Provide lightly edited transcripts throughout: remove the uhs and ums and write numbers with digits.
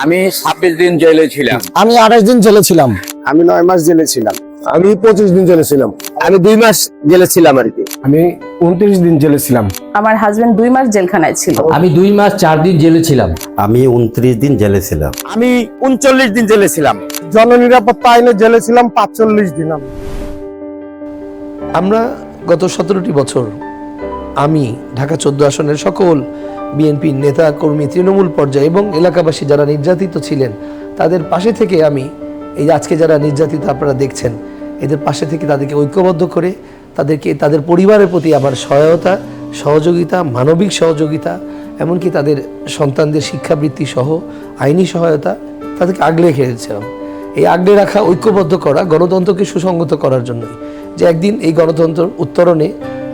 আমি 26 দিন জেলে ছিলাম। আমি 28 দিন জেলে ছিলাম। আমি 9 মাস জেলে ছিলাম। আমি 25 দিন জেলে ছিলাম। আমি 2 মাস জেলে ছিলাম আর কি। আমি 29 দিন জেলে ছিলাম। আমার হাজবেন্ড 2 মাস জেলখানায় ছিল। আমি 2 মাস 4 দিন জেলে ছিলাম। আমি 29 দিন জেলে ছিলাম। আমি 39 দিন জেলে ছিলাম। জননিরাপত্তা আইনে জেলে ছিলাম 45 দিন। আমরা গত 17টি বছর আমি ঢাকা 14 আসনের সকল বিএনপির নেতা কর্মী, তৃণমূল পর্যায়ে এবং এলাকাবাসী যারা নির্যাতিত ছিলেন তাদের পাশে থেকে আমি এই যে আজকে যারা নির্যাতিত আপনারা দেখছেন এদের পাশে থেকে তাদেরকে ঐক্যবদ্ধ করে তাদেরকে তাদের পরিবারের প্রতি আমার সহায়তা, সহযোগিতা, মানবিক সহযোগিতা, এমনকি তাদের সন্তানদের শিক্ষাবৃত্তি সহ আইনি সহায়তা তাদেরকে আগলে রেখেছিলাম। এই আগলে রাখা, ঐক্যবদ্ধ করা গণতন্ত্রকে সুসংগত করার জন্যই, যে একদিন এই গণতন্ত্র উত্তরণে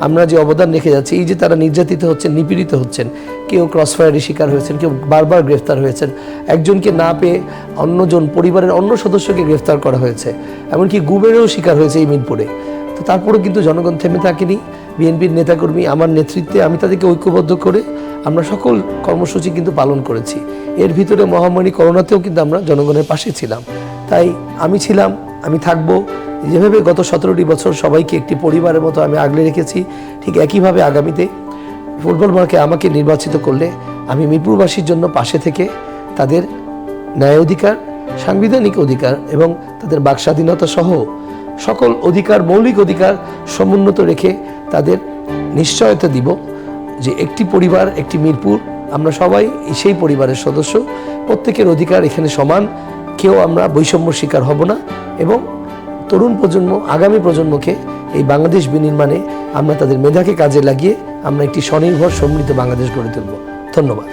আমরা যে অবদান রেখে যাচ্ছি, এই যে তারা নির্যাতিত হচ্ছেন, নিপীড়িত হচ্ছেন, কেউ ক্রসফায়ারের শিকার হয়েছেন, কেউ বারবার গ্রেফতার হয়েছেন, একজনকে না পেয়ে অন্যজন পরিবারের অন্য সদস্যকে গ্রেফতার করা হয়েছে, এমনকি গুমেরও শিকার হয়েছে এই মিরপুরে। তো তারপরেও কিন্তু জনগণ থেমে থাকেনি। বিএনপির নেতাকর্মী আমার নেতৃত্বে আমি তাদেরকে ঐক্যবদ্ধ করে আমরা সকল কর্মসূচি কিন্তু পালন করেছি। এর ভিতরে মহামারী করোনাতেও কিন্তু আমরা জনগণের পাশে ছিলাম। তাই আমি ছিলাম, আমি থাকবো। যেভাবে গত 17টি বছর সবাইকে একটি পরিবারের মতো আমি আগলে রেখেছি, ঠিক একইভাবে আগামীতে ফুটবল মার্কে আমাকে নির্বাচিত করলে আমি মিরপুরবাসীর জন্য পাশে থেকে তাদের ন্যায় অধিকার, সাংবিধানিক অধিকার এবং তাদের বাক স্বাধীনতা সহ সকল অধিকার, মৌলিক অধিকার সমুন্নত রেখে তাদের নিশ্চয়তা দিব যে একটি পরিবার, একটি মিরপুর, আমরা সবাই সেই পরিবারের সদস্য, প্রত্যেকের অধিকার এখানে সমান, কেউ আমরা বৈষম্যর শিকার হব না এবং তরুণ প্রজন্ম, আগামী প্রজন্মকে এই বাংলাদেশ বিনির্মাণে আমরা তাদের মেধাকে কাজে লাগিয়ে আমরা একটি স্বনির্ভর সমৃদ্ধ বাংলাদেশ গড়ে তুলব। ধন্যবাদ।